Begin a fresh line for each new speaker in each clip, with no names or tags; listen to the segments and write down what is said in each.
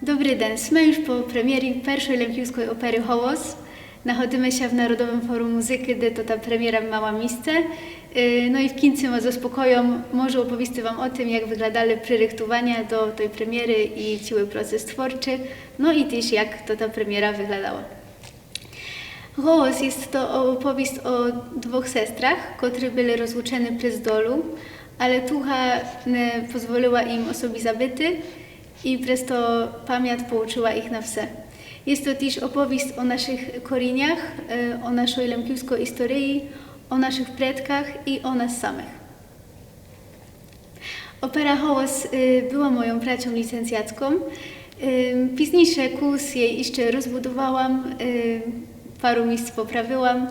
Dobry den, jsme już po premieri pierwszej lempijskiej opery Hołos. Nachodzimy się w Narodowym Forum Muzyki, gdzie to ta premiera miała miejsce. No i w kince ma ze spokojem może opowieść Wam o tym, jak wyglądały przyrychtowania do tej premiery i cały proces twórczy, no i też jak to ta premiera wyglądała. Hołos jest to opowieść o dwóch sestrach, które były rozłączone przez dolu, ale tucha nie pozwoliła im o sobie zabyty i przez to pamięć pouczyła ich na wse. Jest to też opowieść o naszych korzeniach, o naszej lempijskiej historii, o naszych przodkach i o nas samych. Opera Hołos była moją pracą licencjacką. Późniejszy kurs jej jeszcze rozbudowałam, paru miejsc poprawiłam,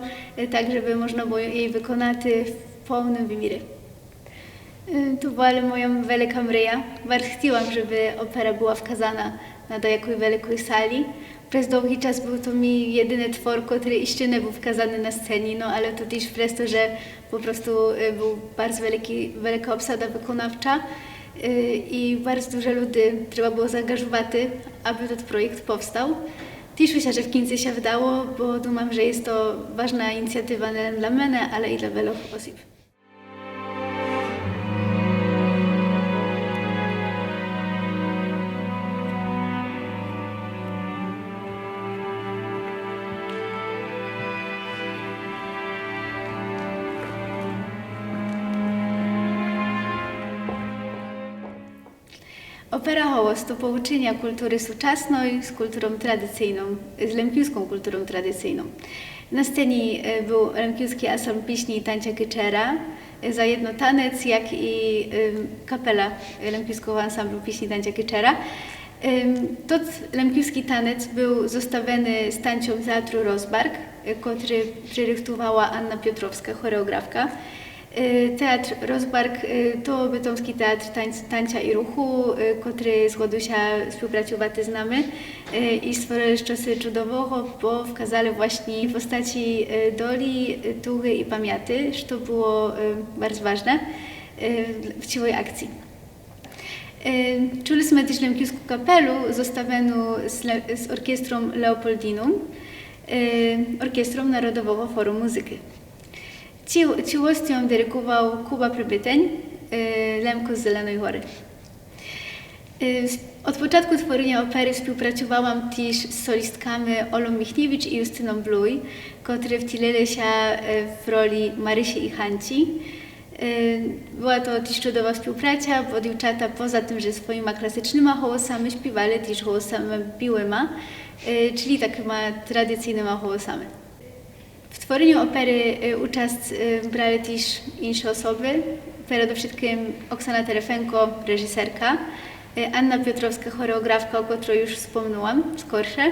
tak żeby można było jej wykonać w pełnym wymiarze. To była moja wielka mryja. Bardzo chciałam, żeby opera była wkazana na takiej wielkiej sali. Przez długi czas był to mi jedyny twór, który jeszcze nie był wkazany na scenie, no ale to też przez to, że po prostu był bardzo wielka obsada wykonawcza i bardzo dużo ludzi trzeba było zaangażować, aby ten projekt powstał. Cieszę się, że w końcu się udało, bo думam, że jest to ważna inicjatywa nie dla mnie, ale i dla wielu osób. Opera Hołos to połączenie kultury współczesnej z kulturą tradycyjną, z lempijską kulturą tradycyjną. Na scenie był lempijski ansambl pieśni i tańca kyczera, za jedno tanec, jak i kapela lempijskiego ansamblu pieśni i tańca kyczera. Ten lempijski tanec był zestawiony z tańcą Teatru Rozbark, który przyrychtowała Anna Piotrowska, choreografka. Teatr Rozbark to bytomski teatr tańca i ruchu, który zgodził się współpracować z nami i stworzyli coś cudowego, bo wkazali właśnie w postaci doli, tuchy i pamięty, co było bardzo ważne w całej akcji. Czuliśmy też lempijską kapelu zestawioną z orkiestrą Leopoldinum, orkiestrą Narodowego Forum Muzyki. Całością dyrygował Kuba Przybyteń, Lemko z Zielonej Góry. Od początku tworzenia opery współpracowałam też z solistkami Olą Michniewicz i Justyną Bluj, które wcielili się w roli Marysi i Hanci. Była to też cudowna współpraca, bo dziewczata poza tym, że swoimi klasycznymi hołosami śpiewali też hołosami biłymi, czyli takimi tradycyjnymi hołosami. W tworzeniu opery uczest brali też inne osoby, przede wszystkim Oksana Terefenko, reżyserka, Anna Piotrowska, choreografka, o której już wspomniałam skorsze,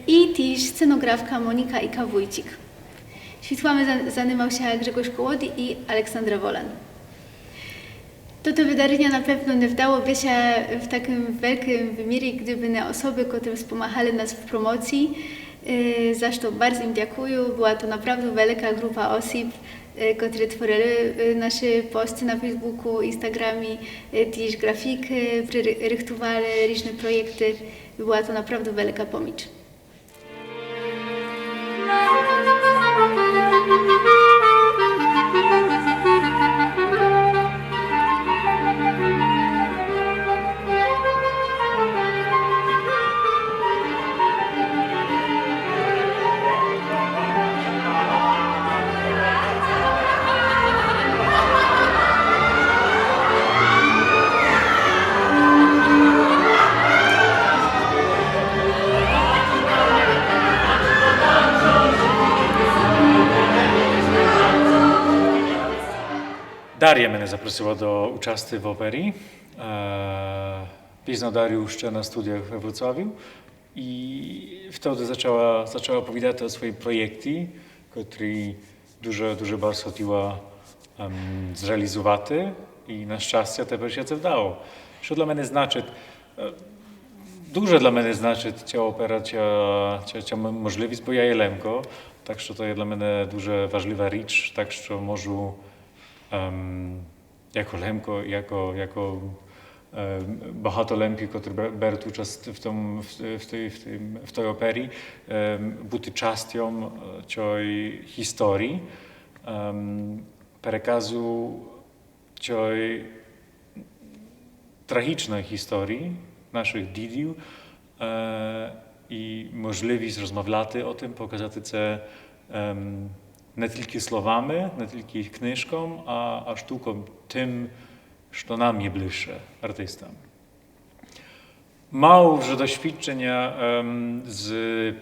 i też scenografka Monika Ika-Wójcik. Światłami zajmował się Grzegorz Kołody i Aleksandra Wolan. To wydarzenie na pewno nie wdałoby się w takim wielkim wymiarze, gdyby nie osoby, które wspomagały nas w promocji, za co bardzo im dziękuję. Była to naprawdę wielka grupa osób, które tworzyły nasze posty na Facebooku, Instagramie, też grafiki, rychtowali różne projekty. Była to naprawdę wielka pomoc.
Daria mnie zaprosiła do uczestnictwa w operii. Poznał Darię jeszcze na studiach we Wrocławiu i wtedy zaczęła opowiadać o swoim projekcie, który dużo bardzo chciała zrealizować i na szczęście teraz się to udało. Co dla mnie znaczy, dużo dla mnie znaczy ta opera, ta możliwość, bo ja je Lemko, tak że to jest dla mnie dużo ważliwa rzecz, tak że może jako Lemko, jako багато лемпів, які беруть участь в той опері, бути частю цієї історії, переказу цієї трагічної історії наших дідів і можливість розмовляти о тим, показати це не тільки словами, не тільки книжком, а штуком тим, що нам є ближче, артистам. Мав вже doświadczenia z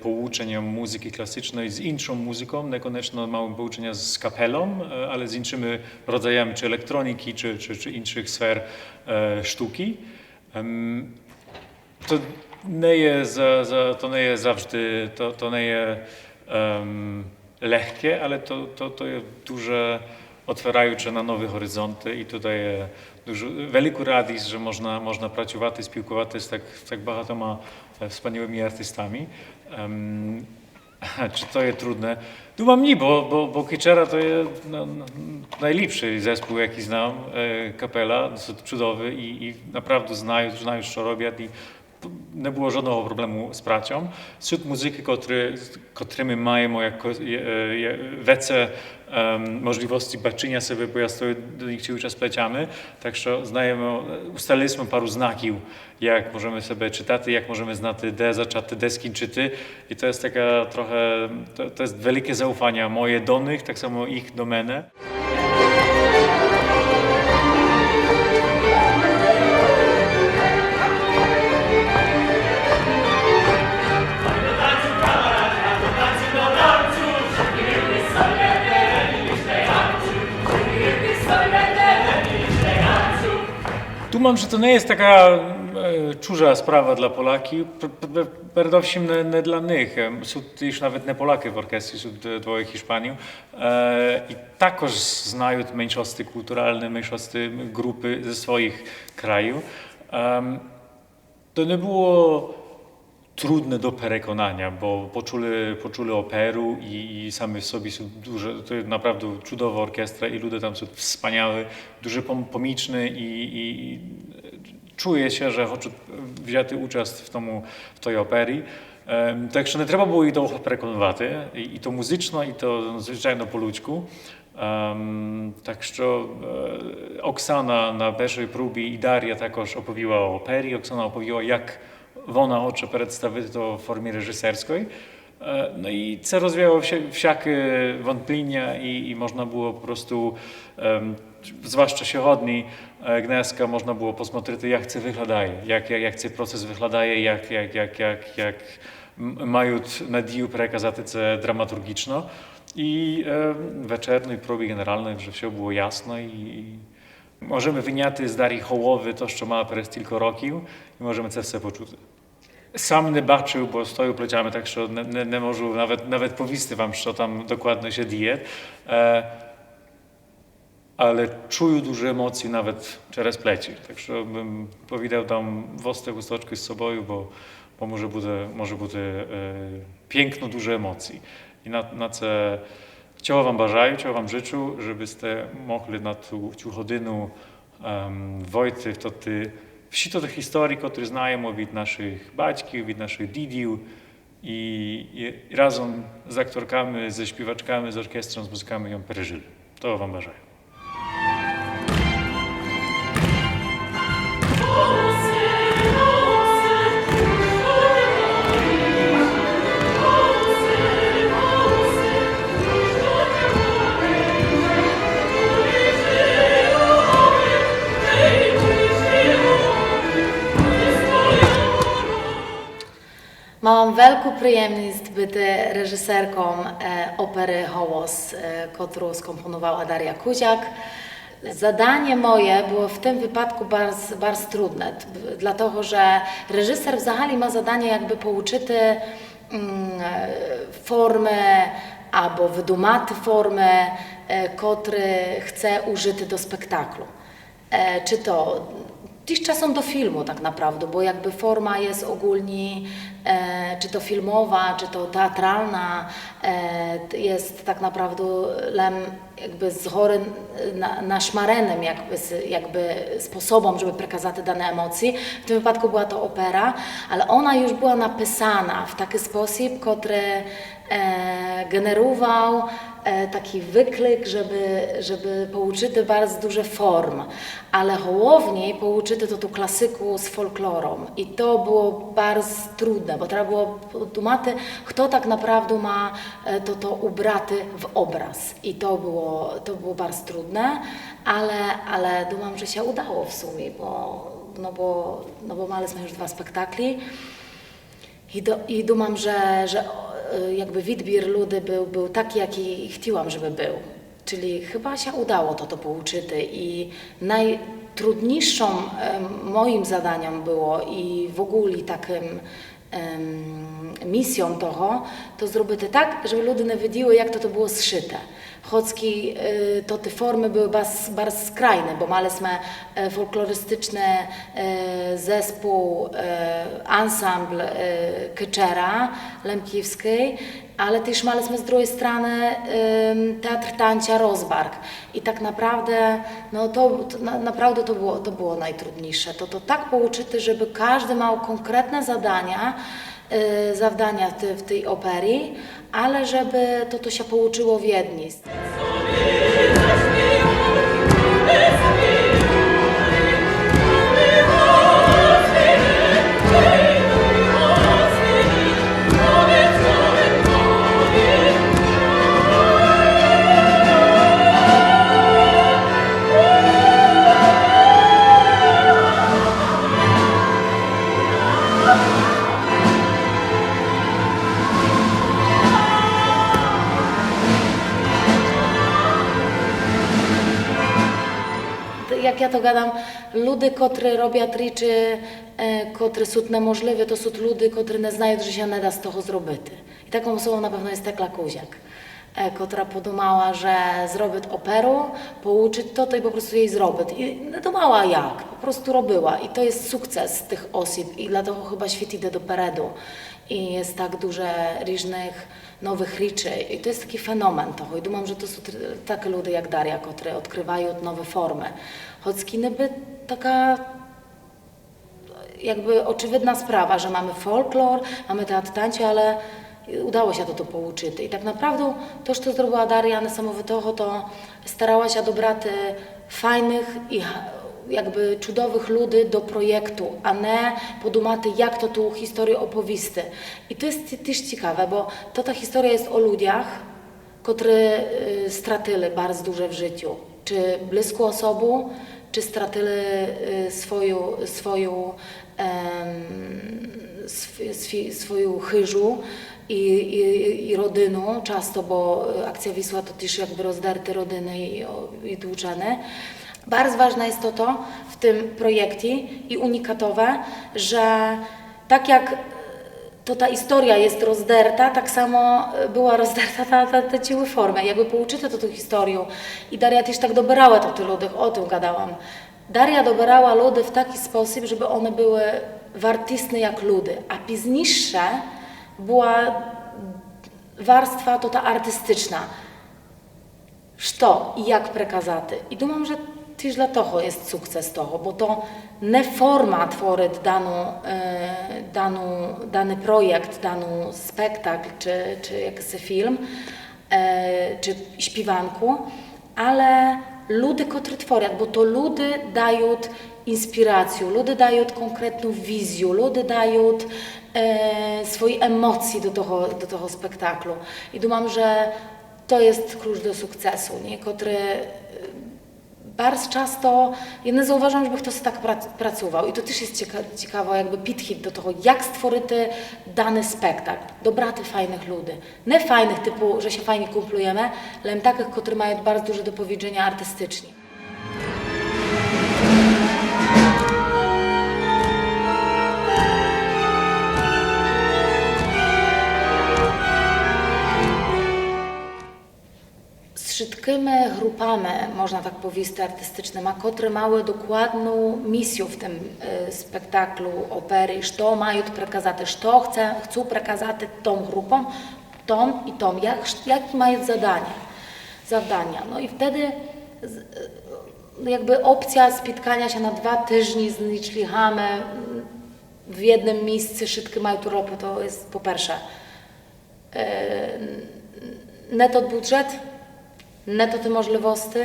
pouczeniem muzyki klasycznej, z inną muzyką, niekoniecznie mał pouczenia z kapelą, ale z innymi rodzajami czy elektroniki, czy innych sfer sztuki. To nie jest, to nie jest zawsze, to nie jest lekkie, ale to jest duże otwierające na nowe horyzonty i to daje wielką radość, że można pracować, spілкуватися z tak багатьма wspaniałymi artystami. Czy to jest trudne? Думаю, ні, bo Kyczera to jest najlepszy zespół, jaki znam, kapela, cudowy i naprawdę znają, co robią i nie było żadnego problemu z pracą. Wśród muzyki, którymi mają więcej możliwości baczenia sobie, bo ja stoję do nich cały czas pleciamy, także ustaliliśmy paru znaków, jak możemy sobie czytać, jak możemy znać de zaczęty deski czyty i to jest taka trochę, to jest wielkie zaufanie moje do nich, tak samo ich do mnie. Думам, że to nie jest taka czужа sprawa dla Polaki, przede wszystkim nie dla nich. Są już nawet nie Polaki w orkiestrze, są dwoje Hiszpanii i także znają mniejszości kulturalne, mniejszości grupy ze swoich krajów. To nie było trudne do przekonania, bo poczuli operu i sami w sobie są to jest naprawdę cudowa orkiestra i ludzie tam są wspaniali, дуже pomiczni i czuje się, że chcą wziąć udział w tej operii. Także nie trzeba było ich do przekonywać i to muzyczno, i to zwyczajno po ludzku. Także Oksana na pierwszej próbie i Daria także opowiła o operii. Oksana opowiła, jak ona chce przedstawić to w formie reżyserskiej. No i co rozwijało wszelkie wątpienia i można było po prostu, zwłaszcza siechodni Gneska, można było posмотрити, jak to wygląda, jak ten proces wygląda, jak mają nadzieję przekazać to dramaturgiczno. I wieczornej próbie generalnej, że wszystko było jasno i możemy wyniaty z Darii Hołowy to, co ma przez kilka roków i możemy to wszystko poczuć. Sam nie baczył, bo stoją pleciami, tak że nie może nawet powiedzieć wam, co tam dokładnie się dzieje. Ale czuję duże emocje nawet przez pleci. Także bym powiedział tam wostre chusteczki z sobą, bo może być piękno duże emocji. I na co chciałbym wam bажаю, chciałbym wam życzę, żebyście mogli na tą godzinę wojty to всі ті історії, які знаємо від наших батьків, від наших дідів, і разом з акторками, з śpiewaczkami, з оркестром, з музиками ją пережили. Того вам бажаю.
Mam wielką przyjemność być reżyserką opery Hołos, którą skomponowała Daria Kuziak. Zadanie moje było w tym wypadku bardzo trudne, dlatego że reżyser w zahali ma zadanie jakby pouczyć formę albo wydumać formę, które chce użyć do spektaklu. Czy to dziś czasem do filmu tak naprawdę, bo jakby forma jest ogólnie czy to filmowa, czy to teatralna, jest tak naprawdę jakby zhory našmarenym jakby sposobom, żeby przekazać dane emocje. W tym wypadku była to opera, ale ona już była napisana w taki sposób, który generował taki wyklik, żeby pouczyć bardzo duże form, ale głównie pouczyć to tu klasyku z folklorą. I to było bardzo trudne, bo trzeba było dumać, kto tak naprawdę ma to ubraty w obraz. I to było bardzo trudne, ale dumam, że się udało w sumie, bo mieliśmy już 2 spektakli. I dumam, że jakby відбір ludzi był taki, jaki chciałam, żeby był. Czyli chyba się udało to pouczyć i najtrudniejszą moim zadaniem było i w ogóle takim misją toho, to zrobić tak, żeby ludzie nie wiedzieli, jak to było zszyte. Choćki to te formy były bardzo skrajne, bo mieliśmy folklorystyczny zespół, ensemble Kyczera Lemkiewskiej, ale też mieliśmy z drugiej strony teatr tańca Rozbark. I tak naprawdę, naprawdę to było najtrudniejsze. To tak pouczyć, żeby każdy miał konkretne zadania w tej operii, ale żeby to się pouczyło w jedni. Jak ja to gadam, ludzie, którzy robią rzeczy, które są niemożliwe, to są ludzie, którzy nie znają, że się nie da z tego zrobić. I taką osobą na pewno jest Tekla Kuziak, która podumała, że zrobić operu, pouczyć to i po prostu jej zrobić. I nie dumała jak, po prostu robiła. I to jest sukces tych osób i dlatego chyba świat idzie do peredu. I jest tak dużo różnych nowych rzeczy. I to jest taki fenomen toho. I dumam, że to są takie ludzie jak Daria, które odkrywają nowe formy. Choć kino by taka jakby oczywidna sprawa, że mamy folklor, mamy teatr tańca, ale udało się to pouczyć. I tak naprawdę to, co zrobiła Daria niesamowitego, to starała się dobrać fajnych i jakby cudowych ludzi do projektu, a nie podumać, jak to tu historię opowisty. I to jest też ciekawe, bo ta historia jest o ludziach, którzy stracili bardzo dużo w życiu. Czy bliską osobę, czy stracili swoją chyżu i rodzinę często, bo akcja Wisła to też jakby rozdarte rodziny i tłuczone. Bardzo ważne jest to w tym projekcie i unikatowe, że tak jak ta historia jest rozderta, tak samo była rozderta ta ciły formy. Jakby pouczyć to tą historię. I Daria też tak dobierała to tych ludzi, o tym gadałam. Daria dobierała ludzi w taki sposób, żeby one były wartowne jak ludzie, a późniejsza była warstwa ta artystyczna. Co i jak przekazać. I думam, że też dlatego jest sukces toho, bo to nie forma tworzyć dany projekt, dany spektakl, czy jakiś film, czy śpiewanku, ale ludzie, którzy tworzą, bo to ludzie dają inspirację, ludzie dają konkretną wizję, ludzie dają swoje emocje do tego spektaklu. I думam, że to jest klucz do sukcesu, który bardzo często, ja nie zauważam, żeby ktoś tak pracował. I to też jest ciekawe, jakby podchód do tego, jak stworzyć dany spektakl. Dobrać fajnych ludzi. Nie fajnych typu, że się fajnie kumplujemy, ale takich, którzy mają bardzo dużo do powiedzenia artystycznie. Zszytki wszystkimi grupami, można tak powiedzieć, artystycznymi, które mają dokładną misję w tym spektaklu opery, co mają przekazać, co chcą przekazać tą grupą, tą i tą, jakie mają zadania. No i wtedy jakby opcja spotkania się na 2 tygodnie z liczlichami w jednym miejscu, wszystkie mają tu ropę, to jest po pierwsze nie to budżet, nie to te możliwości,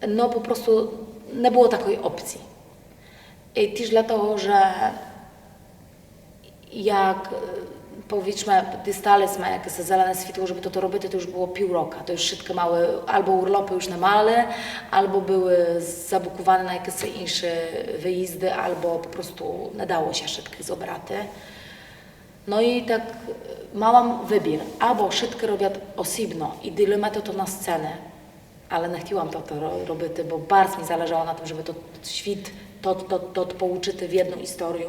no po prostu nie było takiej opcji. I też dlatego, że jak powiedzmy, dostaliśmy jakieś zielone światło, żeby to robić, to już było pół roku. To już wszystkie małe, albo urlopy już nie male, albo były zabukowane na jakieś inne wyjazdy, albo po prostu nie dało się wszystkie zobrać. No i tak miałam wybór, albo wszystkie robią osobno i delimy to na scenę, ale nie chciałam to robić, bo bardzo mi zależało na tym, żeby to świat to pouczyć w jedną historię.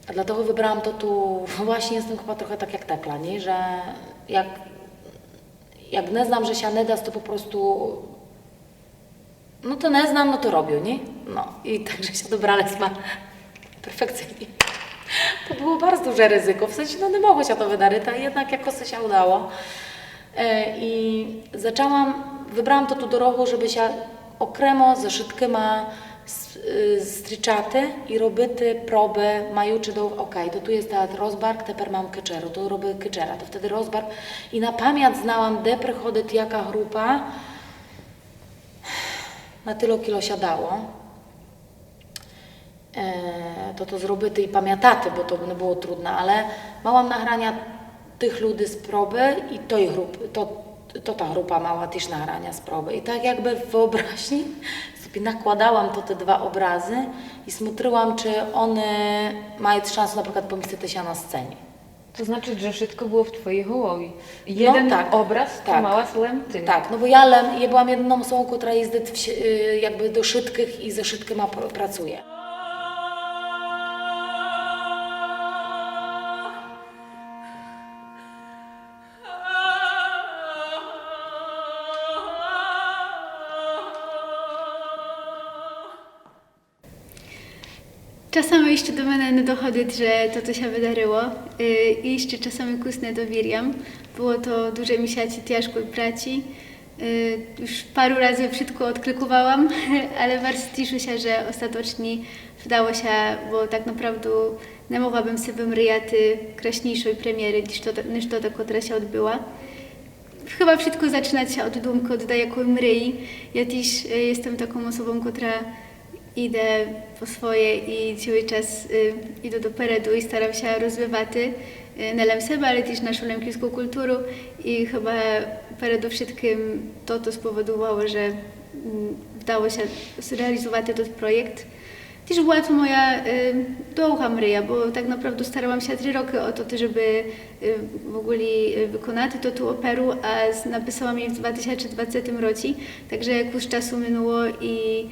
A dlatego wybrałam to tu, właśnie jestem chyba trochę tak jak Tekla, nie? Że jak nie znam, że się nie da, to po prostu, no to nie znam, no to robię, nie? No i także się dobraliśmy perfekcyjnie. To było bardzo duże ryzyko, w sensie no nie mogło się to wydarzyć, a jednak jakoś się udało. I wybrałam to tu drogę, żeby się okremo ze wszystkimi stričaty i robiły próby, majući do, to tu jest teatr Rozbark, teraz mam kyczeru, to robię kyczera, to wtedy Rozbark i na pamięć znałam, gdzie przychodzi jaka grupa, na tyle kilo się dało. To zrobić i pamiętaty, bo to nie było trudne, ale małam nagrania tych ludzi z próby i tej grupy, to ta grupa mała też nagrania z próby. I tak jakby w wyobraźni sobie nakładałam te 2 obrazy i smutryłam, czy one mają szansę na przykład pomieścić się na scenie.
To znaczy, że wszystko było w twojej głowie. Jeden
tak,
obraz
tak.
mała słem ty.
Tak, no bo ja byłam jedyną osobą, która jeździ jakby do wszystkich i ze wszystkimi pracuje.
Czasami jeszcze do mnie nie dochodzi, że to, co się wydarzyło. I jeszcze czasami kusnę dowierzam. Było to duże miesiące ciężkiej pracy. Już paru razy wszystko odklikowałam, ale bardzo cieszę się, że ostatecznie udało się, bo tak naprawdę nie mogłabym sobie wymryjać kraśniejszej premiery niż to, która się odbyła. Chyba wszystko zaczyna się od dumki, od jakiej mryi. Ja też jestem taką osobą, która idę po swoje i cały czas idę do przodu i staram się rozwijać nie tylko siebie, ale też naszą lemkijską kulturę i chyba przede wszystkim to spowodowało, że udało się zrealizować ten projekt. Też była to moja długa mryja, bo tak naprawdę starałam się 3 roki o to, żeby w ogóle wykonać tę operę, a napisałam jej w 2020 roku, także jakoś czasu minęło i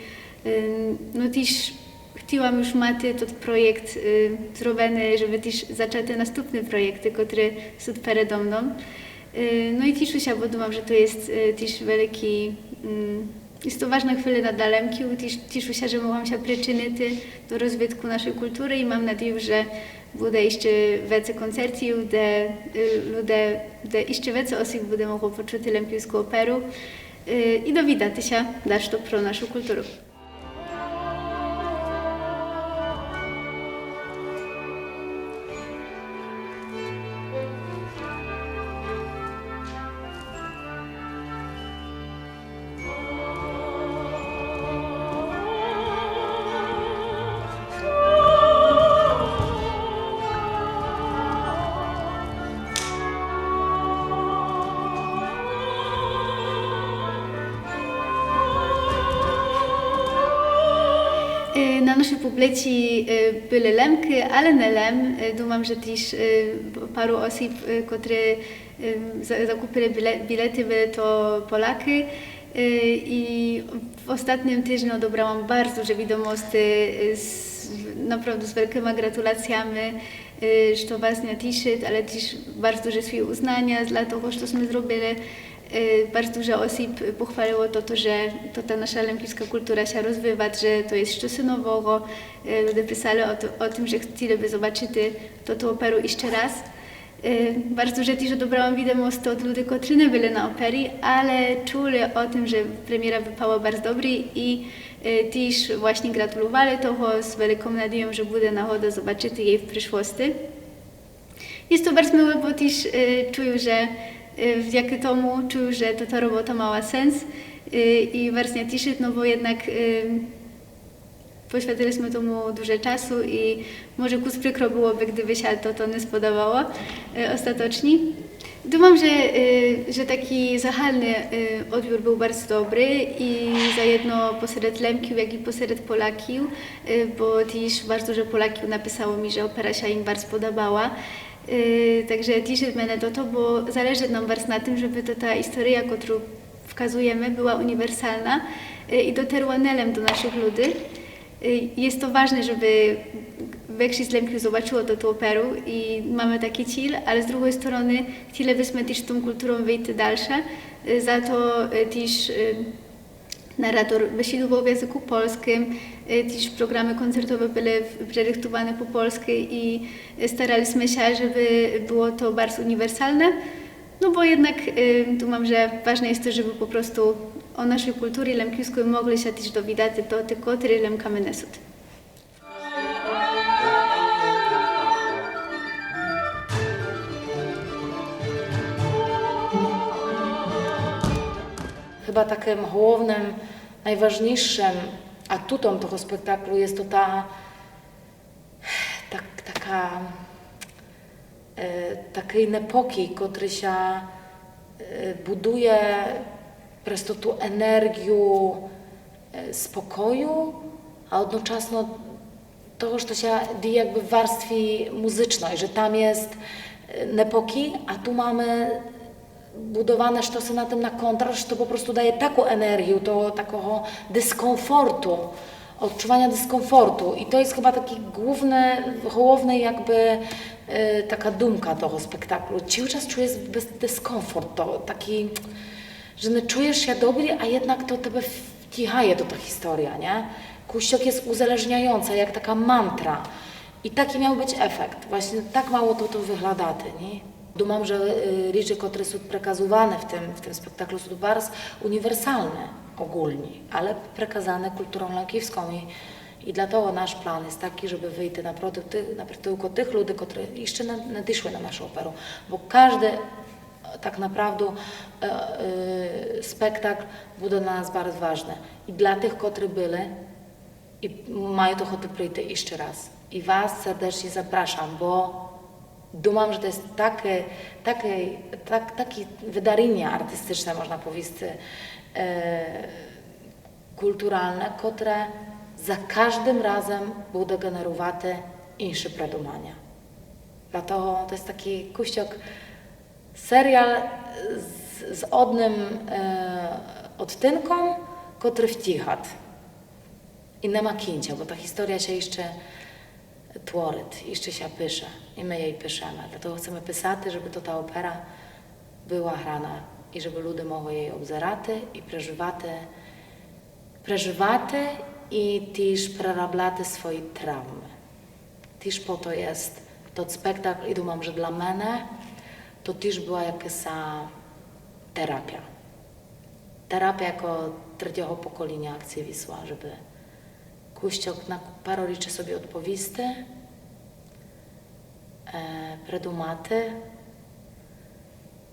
no też chciałam już mieć ten projekt zrobiony, żeby też zacząć następne projekty, które są przede mną. No i cieszę się, bo думam, że to jest też wielki, jest to ważna chwila dla Lemki, cieszę się, że mogłam się przyczynić do rozwoju naszej kultury i mam nadzieję, że będzie jeszcze więcej koncertów, gdzie jeszcze więcej osób będzie mogło poczuć lemkijską operę i dowiedzieć się dalej pro naszą kulturę. Na naszej publice były Lemki, ale nie Lem. Думam, że też paru osób, które zakupili bilety, były to Polaki. I w ostatnim tygodniu dobrałam bardzo duże wiadomości, naprawdę z wielkimi gratulacjami, że was nie cieszy, ale też bardzo duże swoje uznania dla tego, co my zrobili. Bardzo dużo osób pochwaliło to, że ta nasza lempijska kultura się rozwija, że to jest coś nowego. Ludzie pisali o tym, że chcieliby zobaczyć tę operę jeszcze raz. Bardzo że też dobrałam wiadomość od ludzi, którzy nie byli na operii, ale czuli o tym, że premiera wypała bardzo dobrze i też właśnie gratulowali tego z wielką nadzieją, że będzie nagroda zobaczyć jej w przyszłości. Jest to bardzo miłe, bo też czuję, że dzięki temu czuję, że ta robota miała sens i bardzo cieszę, no bo jednak poświęciliśmy temu dużo czasu i może przykro byłoby, gdyby się to nie spodobało ostatecznie. Думam, że taki zachalny odbiór był bardzo dobry i zarówno pośród Lemków, jak i pośród Polaków, bo też bardzo dużo Polaków napisało mi, że opera się im bardzo podobała. Także cieszy mnie to, bo zależy nam bardzo na tym, żeby ta historia, którą wskazujemy, była uniwersalna i dotarła nelem do naszych ludzi. Jest to ważne, żeby większość Lemków zobaczyło tę operę i mamy taki cel, ale z drugiej strony chcielibyśmy też tą kulturą wyjść dalsze. Za to też narrator wysiedział w języku polskim, też programy koncertowe były projektowane po polsku i staraliśmy się, żeby było to bardzo uniwersalne. No bo jednak думam, że ważne jest to, żeby po prostu o naszej kulturze lemkowskiej mogli się też dowiedzieć do tych, którzy Lemkami nesą.
Chyba takim głównym, najważniejszym atutem tego spektaklu jest to taki nepokój, który się buduje przez tą energię spokoju, a jednocześnie to, że to się dzieje jakby w warstwie muzycznej, że tam jest nepokój, a tu mamy budowane sztosy na tym na kontrast, że to po prostu daje taką energię, to takiego dyskomfortu, odczuwania dyskomfortu. I to jest chyba taki główny jakby taka dumka tego spektaklu. Cały czas czujesz dyskomfort, to taki, że nie czujesz się dobrze, a jednak to tebe wcichaje do ta historia, nie? Kościoł jest uzależniająca, jak taka mantra. I taki miał być efekt. Właśnie tak mało to wygląda, nie? Думam, że rzeczy, które są przekazywane w tym spektaklu, są bardzo uniwersalne ogólnie, ale przekazane kulturą lemkowską i dlatego nasz plan jest taki, żeby wyjść naprawdę tylko tych ludzi, którzy jeszcze nie doszły na naszą operę, bo każdy tak naprawdę spektakl będzie dla nas bardzo ważny i dla tych, którzy byli i mają ochotę przyjść jeszcze raz. I Was serdecznie zapraszam, bo думam, że to jest takie wydarzenie artystyczne, można powiedzieć, kulturalne, które za każdym razem będzie generować inne przekonania. Dlatego to jest taki kuściok serial z odnym odtynką, który wcicha. I nie ma kięcia, bo ta historia się jeszcze tworzy, jeszcze się pisze i my jej piszemy. Dlatego chcemy pisać, żeby to ta opera była grana i żeby ludzie mogli jej obzerać i przeżywać i też przerabiać swoje traumy. Też po to jest ten spektakl i думam, że dla mnie to też była jakaś terapia. Terapia jako trzeciego pokolenia akcji Wisła, żeby Kościół na parę rzeczy sobie odpowiedzieć, przedumać,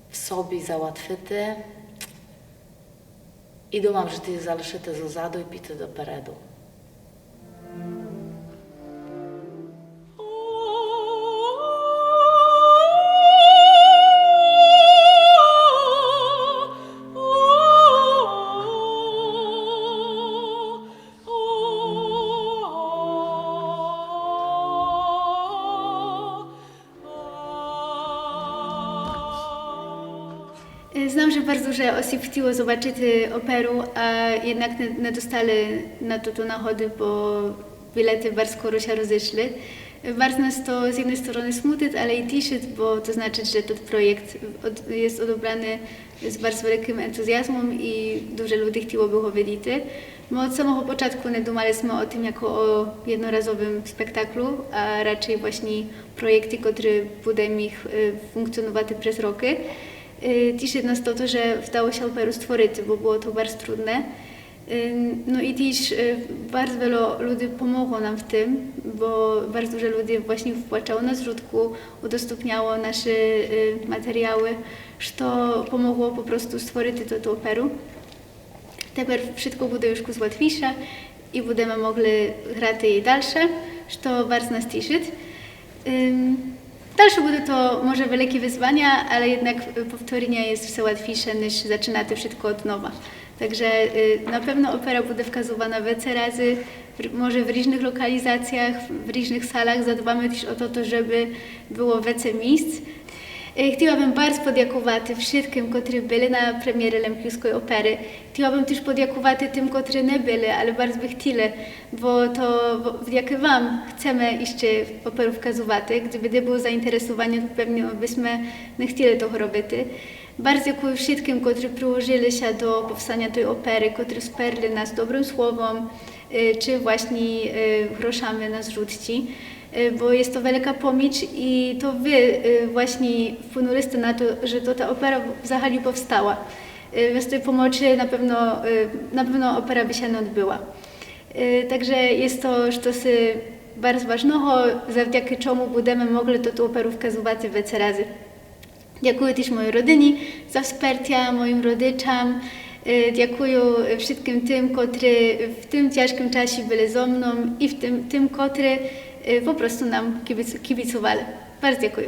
w sobie załatwić i думам, że ty залишити ззаду і піти допереду.
Znam, że bardzo dużo osób chciało zobaczyć operę, a jednak nie dostali na to nagrody, bo bilety bardzo skoro się rozeszły. Bardzo nas to z jednej strony smuty, ale i cieszy, bo to znaczy, że ten projekt jest odebrany z bardzo wielkim entuzjazmem i dużo ludzi chciałoby go widzieć. My od samego początku nie dumaliśmy o tym jako o jednorazowym spektaklu, a raczej właśnie projekcie, który będzie mógł funkcjonować przez roki. Cieszy nas to, że udało się operu stworzyć, bo było to bardzo trudne. No i też bardzo wiele ludzi pomogło nam w tym, bo bardzo dużo ludzi właśnie wpłacało na zrzutku, udostępniało nasze materiały, co pomogło po prostu stworzyć tę operu. Teraz wszystko będzie już łatwiejsze i będziemy mogli grać jej dalsze, co bardzo nas cieszy. Dalsze będą to może wielkie wyzwania, ale jednak powtórzenie jest wszystko łatwiejsze niż zaczynać to wszystko od nowa. Także na pewno opera będzie wskazywana więcej razy, może w różnych lokalizacjach, w różnych salach. Zadbamy też o to, żeby było więcej miejsc. Chciałabym bardzo podziękować wszystkim, którzy byli na premierze Lempijskiej Opery. Chciałabym też podziękować tym, którzy nie byli, ale bardzo by chcieli, bo dzięki Wam chcemy jeszcze operę wskazywać. Gdyby nie było zainteresowania, to pewnie byśmy nie chcieli tego robić. Bardzo dziękuję wszystkim, którzy przyłożyli się do powstania tej opery, którzy wsparli nas dobrym słowem, czy właśnie groszami na zrzutci, bo jest to wielka pomoc i to Wy właśnie wpłynęliście na to, że ta opera w zasadzie powstała. Bez tej pomocy na pewno opera by się nie odbyła. Także jest to coś bardzo ważnego, dzięki czemu będziemy mogli tę operę wskazywać więcej razy. Dziękuję też mojej rodzinie za wsparcie, moim rodzicom. Dziękuję wszystkim tym, którzy w tym ciężkim czasie byli ze mną i tym, którzy po prostu nam kibicowali. Bardzo dziękuję.